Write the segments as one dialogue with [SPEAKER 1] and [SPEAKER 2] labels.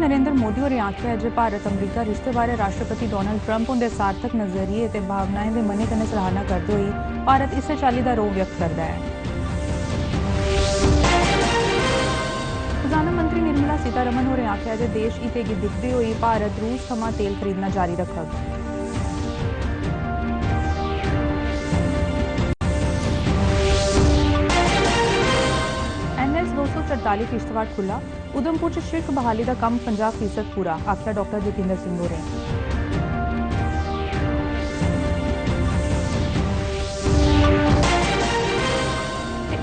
[SPEAKER 1] नरेंद्र मोदी होरें आखेआ है जे भारत अमरीका रिश्ते बारे राष्ट्रपति डोनाल्ड ट्रंप उंदे सार्थक नजरिए ते भावनाएं दे मने कन्नै सराहना करदे होई भारत इस्सै चाल्ली दा रोह व्यक्त करदा है। खजाना मंत्री निर्मला सीतारमण होरें आखेआ जे देश हिते गी दिखदे होई भारत रूस थमां तेल खरीदना जारी रखग। NS 244 किश्तवाड़ खुला, उधमपुर च शिड़क बहाली का कम 50% पूरा, आख्या डॉक्टर जतिंदर सिंह होरें।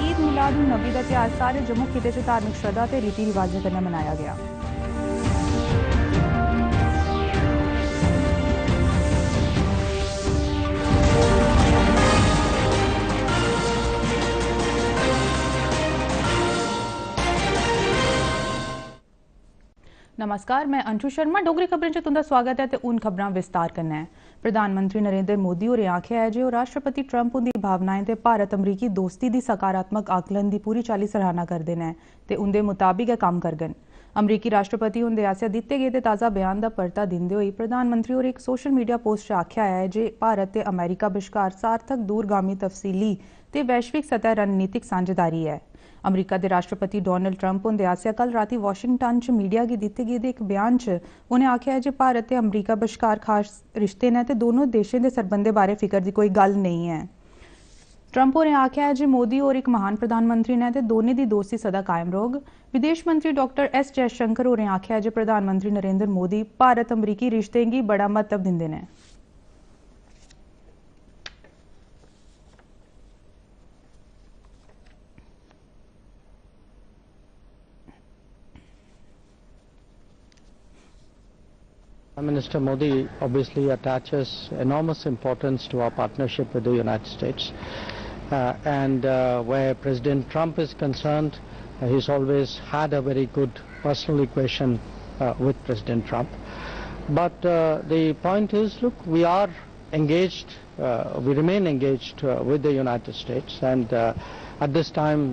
[SPEAKER 1] ईद मिलाद उन नबी का त्यौहार सारे जम्मू खिते च धार्मिक श्रद्धा ते रीति रिवाजें कन्नै मनाया गया। नमस्कार, मैं अंशु शर्मा। डोगरी खबरें च तुंदा स्वागत है ते उन खबरां विस्तार करना है। प्रधानमंत्री नरेंद्र मोदी होरें आखेआ है जे राष्ट्रपति ट्रंप उंदी भावनाएं ते भारत अमरीकी दोस्ती दी सकारात्मक आकलन दी पूरी चाल्ली सराहना करदे न ते उंदे मुताबिक गै कम्म करगन। अमरीकी राष्ट्रपति हुंदे आसेआ दित्ते गेदे ताज़ा बयान दा परता दिंदे होई प्रधानमंत्री होरें इक सोशल मीडिया पोस्ट च आखेआ है जे भारत ते अमेरिका बश्कार सार्थक दूरगामी तफसीली ते वैश्विक सतह रणनीतिक सांझेदारी है। अमरीका के राष्ट्रपति डोनाल्ड ट्रंप हुंदे आसेआ कल राती वाशिंगटन च मीडिया गी दित्ते गेदे एक बयान च उनें आखेआ जे भारत ते अमरीका बश्कार खास रिश्ते न ते दोनों देशें दे सरबंधें बारे फिकर दी कोई गल्ल नहीं है। ट्रंप होरें आखेआ है जे मोदी होर एक महान प्रधानमंत्री ने ते दोनें दी दोस्ती सदा कायम रौह्ग। विदेश मंत्री डॉक्टर S जयशंकर होरें आखेआ जे प्रधानमंत्री नरेंद्र मोदी भारत अमरीकी रिश्तें गी बड़ा महत्व दिंदे न।
[SPEAKER 2] Prime Minister Modi obviously attaches enormous importance to our partnership with the United States, and where President Trump is concerned, he's always had a very good personal equation with President Trump. But the point is, look, we are engaged, we remain engaged with the United States, and at this time,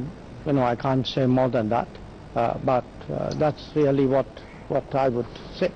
[SPEAKER 2] I can't say more than that, but that's really what I would say.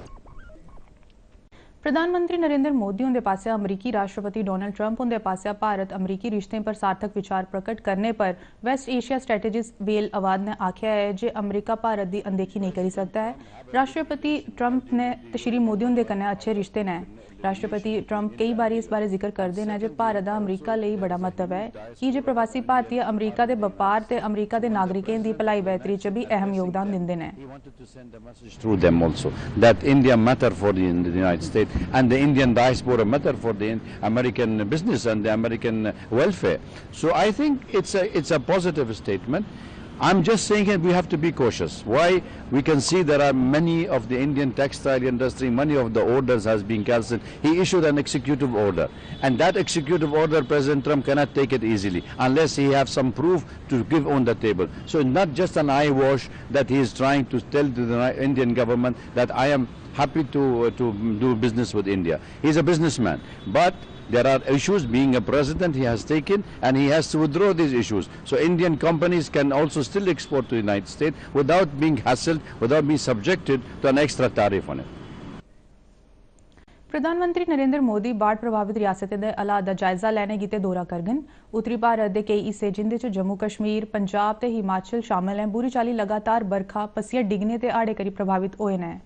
[SPEAKER 1] प्रधानमंत्री नरेंद्र मोदी उनके पास अमरीकी राष्ट्रपति Donald Trump उनके पास भारत अमरीकी रिश्ते पर सार्थक विचार प्रकट करने पर वेस्ट एशिया स्ट्रेटेजिस्ट वेल अवाद ने आख्या है जे अमरीका भारत की अनदेखी नहीं कर सकता है। राष्ट्रपति ट्रंप ने श्री मोदी उनके कन्नै अच्छे रिश्ते ने। राष्ट्रपति ट्रंप कई बार इस बारे जिक्र करते हैं जे भारत का अमरीका लिए बड़ा महत्व है कि जे प्रवासी भारतीय अमरीका के व्यापार ते अमरीका के नागरिकों की भलाई बेहतरी च भी अहम योगदान दिंदे ने।
[SPEAKER 3] Through them also that India matter for the United States and the Indian diaspora matter for the American business and the American welfare. So I think it's a positive statement. I'm just saying that we have to be cautious. Why? We can see there are many of the Indian textile industry, many of the orders has been cancelled. He issued an executive order, and that executive order President Trump cannot take it easily unless he have some proof to give on the table. So it's not just an eye wash that he is trying to tell to the Indian government that I am happy to do business with India. He's a businessman, but there are issues. Being a president, he has taken, and he has to withdraw these issues. So Indian companies can also still export to the United States without being hassled, without being subjected to an extra tariff on it.
[SPEAKER 1] प्रधानमंत्री नरेंद्र मोदी बाढ़ प्रभावित रियासतें दे हालात दा जायजा लैने गिते दौरा करगन। उत्तरी भारत दे कई हिस्से जिंदे च जम्मू कश्मीर, पंजाब ते हिमाचल शामिल हैं बुरी चाली लगातार बरखा, पस्सियां डिगने ते हाड़े करी प्रभावित होए न।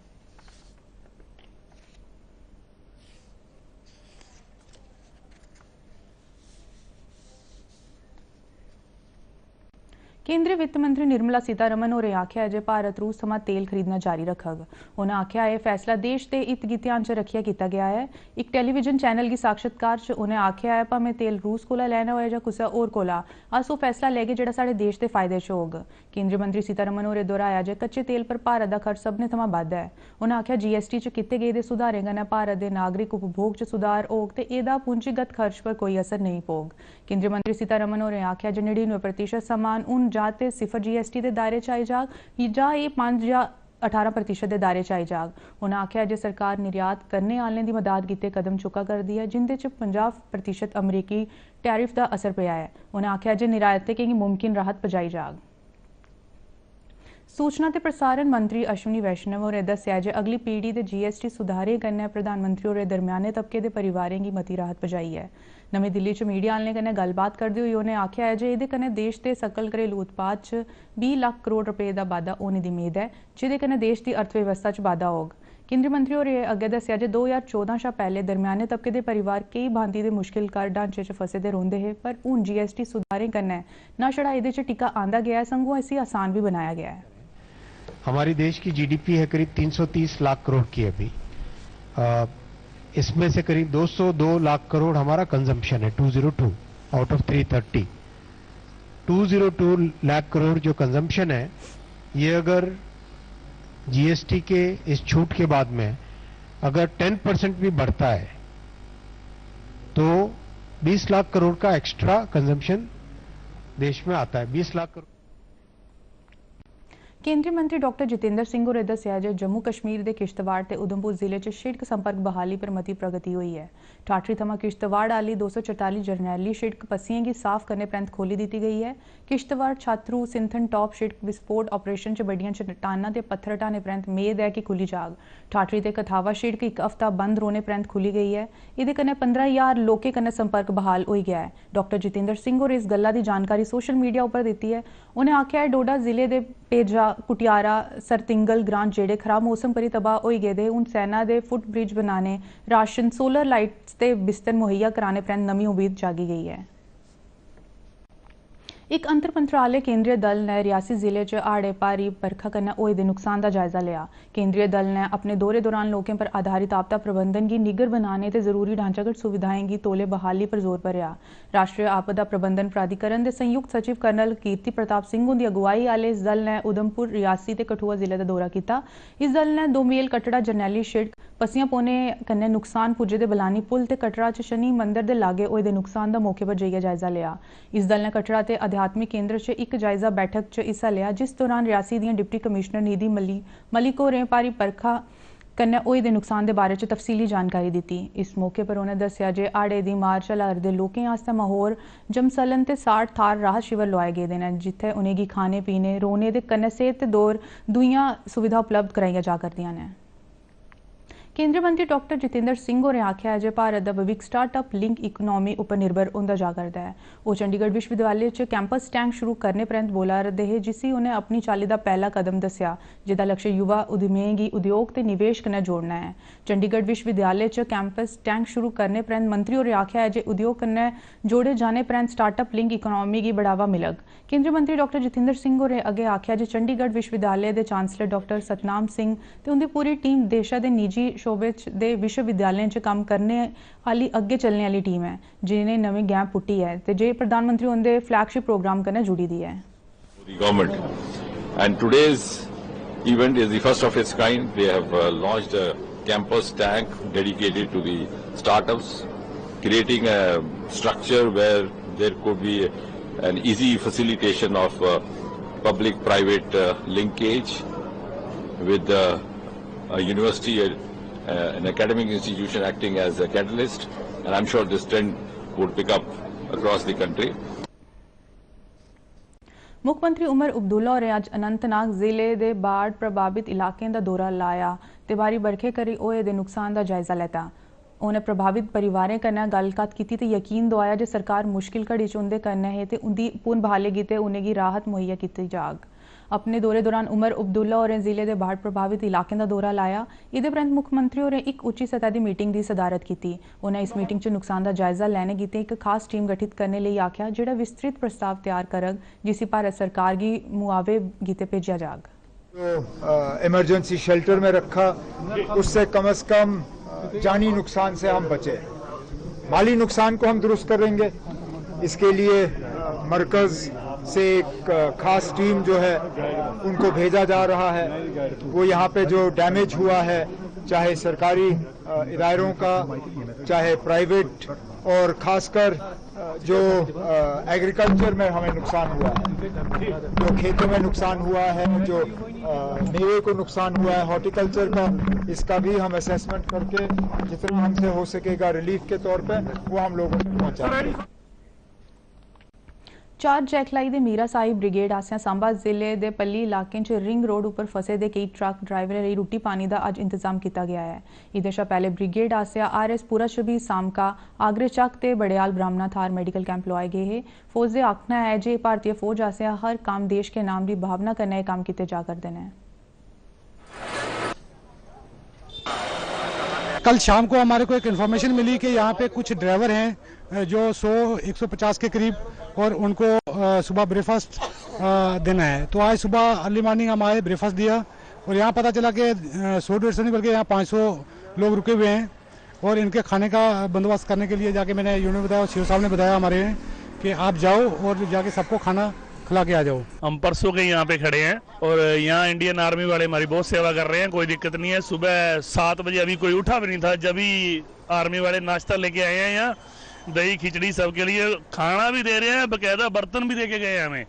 [SPEAKER 1] केंद्रीय वित्त मंत्री निर्मला सीतारमण होरें आख्या है जे भारत रूस थमां तेल खरीदना जारी रखग। उन्हें आख्या है फैसला देश के हित गी ध्यान च रखिया कीता गया है। एक टेलीविजन चैनल की साक्षात्कार च उन्हें आख्या है भावें तेल रूस कोला लैना होए जां कुसै होर कोला, अस ओह फैसला लैगे जेहड़ा साडे देश दे फायदे च होग। केंद्रीय मंत्री सीतारमण होरें दोहराया जे कच्चे तेल पर भारत दा खर्च सभनें थमां बद्ध है। उन्हें आख्या GST च कीते गेदे सुधारें कन्नै भारत दे नागरिक उपभोग च सुधार होग ते एह्दा पूंजीगत खर्च पर कोई असर नहीं पौग। केंद्रीय मंत्री सीतारमण होरें आख्या जे 99% समान हून जां ते 0 GST के दायरे च आई जाग जां एह् 5 जां 18% के दायरे च आई जाग। उन्हें आख्या जे सरकार निर्यात करने आह्लें दी मदद गित्ते कदम चुका करदी है जिंदे च 50% अमरीकी टैरिफ दा असर पेआ है। उन्हें आख्या जे निर्यातकें गी मुमकिन राहत पजाई जाग। सूचना ते प्रसारण मंत्री अश्विनी वैष्णव होरें दस्सेआ जे अगली पीढ़ी दे जीएसटी सुधारें कन्नै प्रधानमंत्री होरें दरम्याने तबके दे परिवारें गी मती राहत पजाई है। नमीं दिल्ली च मीडिया आह्लें कन्नै गल्लबात करदे होई उ'नें आखेआ है जे एह्दे कन्नै देश दे सकल घरेलू उत्पाद च 20 लाख करोड़ रुपए दा बाद्धा होने दी मेद है, जेह्दे कन्नै देश दी अर्थव्यवस्था च बाद्धा होग। केंद्रीय मंत्री होरें अग्गें दस्सेआ जे 2014 शा पैह्ले दरम्याने तबके दे परिवार केई भांति दे मुश्किल कर ढांचे च फसे दे रौंह्दे हे, पर हून जीएसटी सुधारें कन्नै ना छड़ा एह्दे च टिक्का आंदा गया है, सगुआं इसी आसान भी बनाया गया है।
[SPEAKER 4] हमारी देश की जीडीपी है करीब 330 लाख करोड़ की अभी। इसमें से करीब 202 लाख करोड़ हमारा कंजम्पशन है, 202 आउट ऑफ 330। 202 लाख करोड़ जो कंजम्पशन है, ये अगर जीएसटी के इस छूट के बाद में अगर 10% भी बढ़ता है तो 20 लाख करोड़ का एक्स्ट्रा कंजम्पशन देश में आता है। 20 लाख करोड़।
[SPEAKER 1] केंद्रीय मंत्री डॉक्टर जितेंद्र सिंह होरें दस्सेआ जे जम्मू कश्मीर दे किश्तवाड़ ते उधमपुर जिले च शिड़क संपर्क बहाली पर मती प्रगति होई है। ठाठरी थमां किश्तवाड़ आह्ली 244 जरनैली शिड़क पस्सियें गी साफ करने परैंत खोली दित्ती गई है। किश्तवाड़ छात्रू सिंथन टॉप शिड़क विस्फोट ऑपरेशन च बड़ियां चट्टानां ते पत्थर हटाने परैंत मेद है कि खुली जाग। ठाठरी ते कथावा शिड़क इक हफ्ता बंद रौह्ने परैंत खुली गई है। एह्दे कन्नै 15,000 लोकें कन्नै संपर्क बहाल होई गया है। डॉक्टर जितेंद्र सिंह होरें इस गल्ला दी जानकारी सोशल मीडिया उप्पर दित्ती है। उ'नें आखेआ है डोडा जिले दे पेजा कुटियारा सरतिंगल ग्रां जेह्ड़े खराब मौसम करी तबाह होई गेदे, हून सेना दे फुट ब्रिज बनाने, राशन, सोलर लाइट्स ते बिस्तर मुहैया कराने परैंत नमीं उम्मीद जागी गई है। एक अंतर मंत्रालय केंद्रीय दल ने रियासी जिले च हाड़े भारी बरखा कन्नै होए दे नुकसान का जायजा लिया। केंद्रीय दल ने अपने दौरे दौरान लोकें पर आधारित आपदा प्रबंधन की निग्गर बनाने ते जरूरी ढांचागत सुविधाएं की तौले बहाली पर जोर भरेआ। राष्ट्रीय आपदा प्रबंधन प्राधिकरण के संयुक्त सचिव कर्नल कीर्ति प्रताप सिंह हुंदी अगुवाई आह्ले इस दल ने उधमपुर, रियासी ते कठुआ जिले का दौरा किया। इस दल ने 2 मील कटड़ा जरनैली शिड़क, पस्सियां पौने कन्नै नुकसान पुज्जे दे बलानी पुल ते कटड़ा च शनि मंदिर दे लागे होए दे नुकसान का मौके पर जाइयै जायजा लिया। इस दल ने कटड़ा ते आध्यात्मिक केंद्र च एक जायजा बैठक च हिस्सा लिया, जिस दौरान रियासी दियां डिप्टी कमिश्नर निधि मलिक होरें भारी बरखा कन्नै होए दे नुकसान दे बारे च तफसीली जानकारी दित्ती। इस मौके पर उ'नें दस्सेआ जे हाड़े दी मार झल्ला'रदे लोकें आस्तै माहौर, जमसलन ते 60 थाह्र राहत शिविर लोआए गेदे न, जित्थै उ'नेंगी खाने पीने, रौह्ने दे कन्नै सेह्त ते दूइयां सुविधां उपलब्ध कराइयां जा करदियां न। केंद्रीय मंत्री डॉक्टर जितेंद्र सिंह होरें आखेआ है जे भारत दा भविक्ख स्टार्टअप लिंक इकोनॉमी उप्पर निर्भर होंदा जा करदा है। ओह् चंडीगढ़ विश्वविद्यालय च कैंपस टैंक शुरू करने परैंत बोला रदे हे, जिसी उ'नें अपनी चाल्ली दा पैह्ला कदम दस्सेआ, जेह्दा लक्ष्य युवा उद्यमियें गी उद्योग ते निवेश कन्नै जोड़ना है। चंडीगढ़ विश्वविद्यालय च कैंपस टैंक शुरू करने परैंत मंत्री होरें आखेआ है जे उद्योग कन्नै जोड़े जाने परैंत स्टार्टअप लिंक इकोनॉमी गी बढ़ावा मिलग। केंद्रीय मंत्री डॉक्टर जितेंद्र सिंह होरें अग्गें आखेआ जे चंडीगढ़ विश्वविद्यालय दे चांसलर डॉक्टर सतनाम सिंह ते उंदी पूरी टीम देशा दे निजी शोबे दे विश्वविद्यालयों च कम्म करने आह्ली अग्गे चलने आह्ली टीम है, जिन्हें नवीं गैं पुट्टी है ते जे प्रधानमंत्री उंदे फ्लैगशिप प्रोग्राम कन्नै जुड़ी दी है।
[SPEAKER 5] And today's event is the first of its kind. They have launched a campus tank dedicated to the startups, creating a structure where there could be an easy facilitation of public-private linkage with a university, an academic institution acting as a catalyst, and I'm sure this trend would pick up across the country.
[SPEAKER 1] मुख्यमंत्री उमर अब्दुल्ला होरें अज्ज अनंतनाग जिले दे बाढ़ प्रभावित इलाकें दा दौरा लाया ते भारी बरखे करी होए दे नुकसान दा जायजा लैता। उ'नें प्रभावित परिवारें कन्नै गल्लबात कीती ते यकीन दोआया जे सरकार मुश्किल घड़ी च उंदे कन्नै है ते उंदी पूर्ण बहाली गित्तै उ'नेंगी राहत मुहैया कीती जाग। अपने दौरे दौरान उमर अब्दुल्ला होरें जिले दे बाढ़ प्रभावित इलाकें दा दौरा लाया। एह्दे परैंत मुख्यमंत्री होरें इक उच्ची सतह दी मीटिंग दी सदारत कीती। उ'नें इस मीटिंग च नुकसान दा जायजा लैने गित्तै इक खास टीम गठित करने लेई आखेआ, जेह्ड़ा विस्तृत प्रस्ताव तैयार करग, जिसी भारत सरकार गी मुआवजे गित्तै भेजेआ जाग।
[SPEAKER 6] जो इमरजेंसी शेल्टर में रखा, उससे कम से कम जानी नुकसान से हम बचे। माली नुकसान को हम दुरुस्त करेंगे। इसके लिए मरकज से एक खास टीम जो है उनको भेजा जा रहा है। वो यहाँ पे जो डैमेज हुआ है, चाहे सरकारी इदारों का, चाहे प्राइवेट, और खासकर जो एग्रीकल्चर में हमें नुकसान हुआ है, जो खेतों में नुकसान हुआ है, जो मेवे को नुकसान हुआ है, हॉर्टिकल्चर का, इसका भी हम असेसमेंट करके जितना हमसे हो सकेगा रिलीफ के तौर पे वो हम लोगों को पहुँचाएंगे।
[SPEAKER 1] चार जैखलाई दे मीरा साहिब ब्रिगेड आसेआ सांबा जिले दे पल्ली इलाके च रिंग रोड उपर फसे दे कई ट्रक ड्राइवरें लेई रुट्टी पानी दा अज इंतजाम किया गया है। एह्दे शा पैह्ले ब्रिगेड आसेआ RS पूरा छबी सामका आगरे चक ते बड़ेयाल ब्राह्मणा थार मेडिकल कैंप लोआए गए हे। फौज दे आखना है जे भारतीय फौज आसेआ हर काम देश के नाम दी भावना कन्नै काम कीते जा करदे न।
[SPEAKER 7] कल शाम को हमारे को एक इन्फॉर्मेशन मिली कि यहाँ पे कुछ ड्राइवर हैं जो 100-150 के करीब और उनको सुबह ब्रेकफास्ट देना है। तो आज सुबह अर्ली मॉर्निंग हम आए, ब्रेकफास्ट दिया और यहाँ पता चला कि 100-150 नहीं बल्कि यहाँ 500 लोग रुके हुए हैं और इनके खाने का बंदोबस्त करने के लिए जाके मैंने यूनिट बताया और सीओ साहब ने बताया हमारे कि आप जाओ और जाके सबको खाना खिला के आ जाओ।
[SPEAKER 8] हम परसों के यहाँ पे खड़े हैं और यहाँ इंडियन आर्मी वाले हमारी बहुत सेवा कर रहे हैं, कोई दिक्कत नहीं है। सुबह 7 बजे अभी कोई उठा भी नहीं था, जब ही आर्मी वाले नाश्ता लेके आए हैं, यहाँ दही खिचड़ी सबके लिए खाना भी दे रहे हैं, बकायदा बर्तन भी देके गए हैं हमें।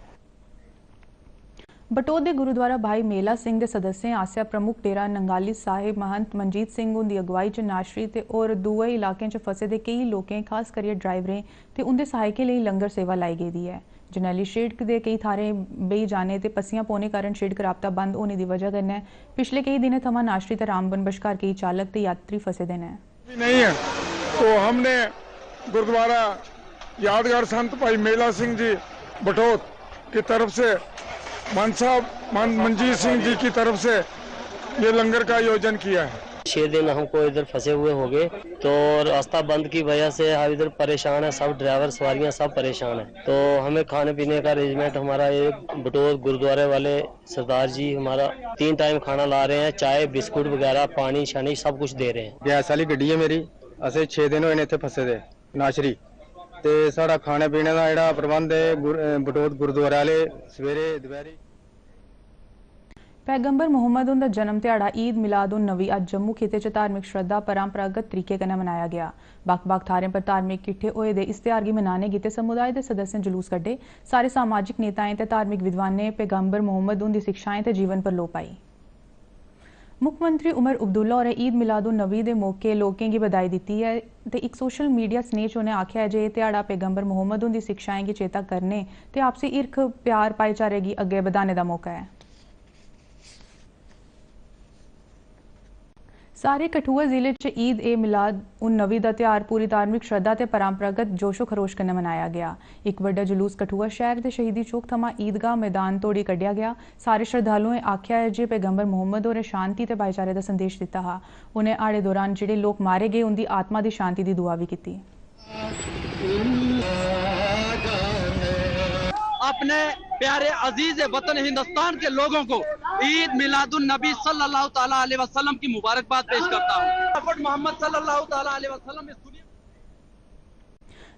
[SPEAKER 1] बटोत दे गुरुद्वारा भाई मेला सिंह दे सदस्यें आसेआ प्रमुख डेरा नंगाली साहिब महंत मनजीत सिंह उंदी अगवाई च नाशरी ते और दुए इलाकें च फसे दे कई लोकें खास करियै ड्राइवरें ते उंदे सहायकें लेई लंगर सेवा लाई गेदी है। जरनैली शिड़क दे कई थारें बेही जाने ते पस्सियां पौने कारण शिड़क राबता बंद होने की वजह कन्नै पिछले कई दिनें थमां नाशरी ते रामबन बश्कार कई चालक ते यात्री फसे दे न।
[SPEAKER 9] नहीं है तो हमने गुरुद्वारा यादगार संत भाई मेला सिंह जी बटोत की तरफ से मनजीत सिंह जी की तरफ से ये लंगर का आयोजन किया है।
[SPEAKER 10] 6 दिन हमको इधर फंसे हुए हो गए तो रास्ता बंद की वजह से हम इधर परेशान है, सब ड्राइवर सवारियां सब परेशान है। तो हमें खाने पीने का अरेंजमेंट हमारा ये बटोत गुरुद्वारे वाले सरदार जी हमारा 3 टाइम खाना ला रहे हैं, चाय बिस्कुट वगैरह पानी शानी सब कुछ दे रहे हैं।
[SPEAKER 11] गैस वाली गड्डी है मेरी, असें 6 दिन होए ने इत्थे फसे दे नाशरी ते साड़ा खाने पीने का जिहड़ा प्रबंध है बटोत गुरुद्वारे वाले सवेरे दपैहरी।
[SPEAKER 1] पैगंबर मुहम्मद उंदा जन्म दिहाड़ा ईद मिलाद उन नबी अज जम्मू खिते च धार्मिक श्रद्धा परंपरागत तरीके कन्नै मनाया गया। बक्ख-बक्ख थारें पर धार्मिक किट्ठे होए दे इस त्योहार गी मनाने गित्ते समुदाय दे सदस्यें जुलूस कड्ढे। सारे सामाजिक नेताएं ते धार्मिक विद्वानें पैगंबर मुहम्मद उंदी शिक्षाएं ते जीवन पर लोऽ पाई। मुख्यमंत्री उमर अब्दुल्ला होरें ईद मिलाद उन नबी दे मौके लोकें गी बधाई दित्ती है ते इक सोशल मीडिया स्नेह च उनें आखेआ है जे एह् ध्याड़ा पैगंबर मुहम्मद उंदी शिक्षाएं गी चेता करने ते आपसी हिरख प्यार भाईचारे गी अग्गे बधाने दा मौका है। सारे कठुआ जिले च ईद ए मिलाद उन नबी दा त्योहार पूरी धार्मिक श्रद्धा ते परंपरागत जोशो खरोश कन्नै मनाया गया। एक बड्डा जुलूस कठुआ शहर दे शहीदी चौक थमां ईदगाह मैदान तोड़ी कड्ढेआ गया। सारे श्रद्धालुएं आखेआ है जे पैगंबर मुहम्मद होरें शांति ते भाईचारे दा संदेश दित्ता हा। उनें हाड़े दौरान जेह्ड़े लोक मारे गए उंदी आत्मा दी शांति दी दुआ भी कीती।
[SPEAKER 12] अपने प्यारे अजीज वतन हिंदुस्तान के लोगों को ईद मिलादुन नबी सल्लल्लाहु ताला अलैहि वसल्लम की मुबारकबाद पेश करता हूँ। प्रॉफेट मोहम्मद सल्लल्लाहु ताला अलैहि वसल्लम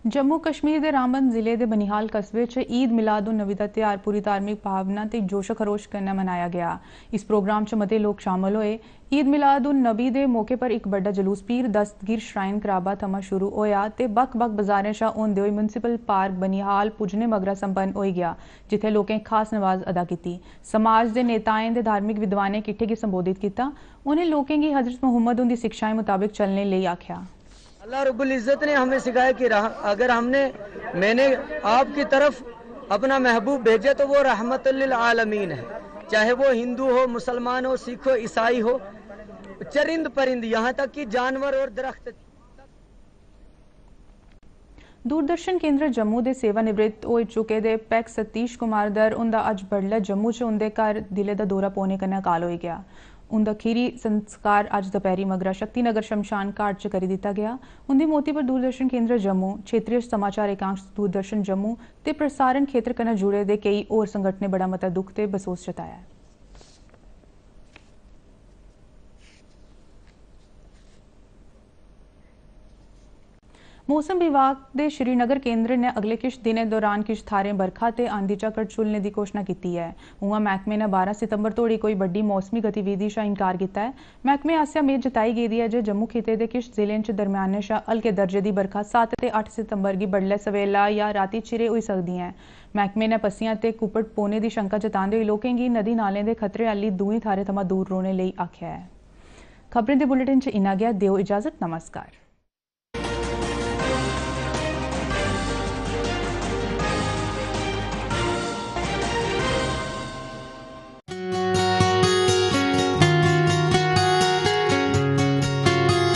[SPEAKER 1] जम्मू कश्मीर दे रामबन जिले दे बनिहाल कस्बे च ईद मिलाद उन नबी दा त्योहार पूरी धार्मिक भावना ते जोशो खरोश कन्नै मनाया गया। इस प्रोग्राम च मते लोग शामिल होए। ईद मिलाद उन नबी दे मौके पर एक बड्डा जुलूस पीर दस्तगीर श्राइन कराबा थमां शुरू होया ते बक्ख-बक्ख बाजारें शा होंदे होई म्युनिसिपल पार्क बनिहाल पुज्जने मगरा संपन्न होई गया, जित्थे लोकें खास नमाज अदा कीती। समाज दे नेताएं ते धार्मिक विद्वानें किट्ठे गी संबोधित कीता। उनें लोकें गी हजरत मुहम्मद उंदी शिक्षाएं मुताबिक चलने लेई आख्या।
[SPEAKER 10] अल्लाह रब्बुल इज़्ज़त ने हमें सिखाया कि अगर मैंने आपकी तरफ अपना महबूब भेजे तो वो रहमतुल लिल आलमीन है, चाहे वो हिंदू हो, मुसलमान हो, सिख हो, ईसाई हो, चरिंद परिंद यहाँ तक कि जानवर और दरख्त।
[SPEAKER 1] दूरदर्शन केंद्र जम्मू दे सेवानिवृत्त हो चुके दे पैक सतीश कुमार दर उंदा अज बडलै जम्मू च उंदे घर दिले दा दौरा पौने कन्नै काल होई गया। उंदा खीरी संस्कार अज दपैहरी मगरा शक्ति नगर शमशान घाट च करी दिता गया। उंदी मौती पर दूरदर्शन केंद्र जम्मू, क्षेत्रीय समाचार एकांश दूरदर्शन जम्मू ते प्रसारण खेत्र कन्नै जुड़े दे कई होर संगठनें बड़ा मता दुख ते बसोस जताया है। मौसम विभाग दे श्रीनगर केंद्र ने अगले किश दिनें दौरान किश थारें बरखा ते आंधी झक्कड़ झुलने की घोषणा की है। उआं महकमे ने 12 सितंबर तोड़ी कोई बड़ी मौसमी गतिविधि शा इनकार किया है। महकमे आसेआ मेद जताई गेदी है जे जम्मू खिते दे किश जिलें च दरम्याने शा हल्के दर्जे की बरखा 7 ते 8 सितंबर गी बडलै सवेला या राती चिरे होई सकदी है। महकमे ने पस्सियां ते कुप्पड़ पौने की शंका जतांदे होई लोकें गी नदी नालें दे खतरे आह्ली दूई थारें थमां दूर रौह्ने लेई आखेआ है। खबरें दे बुलेटिन च इन्ना गै। देओ इजाजत। नमस्कार।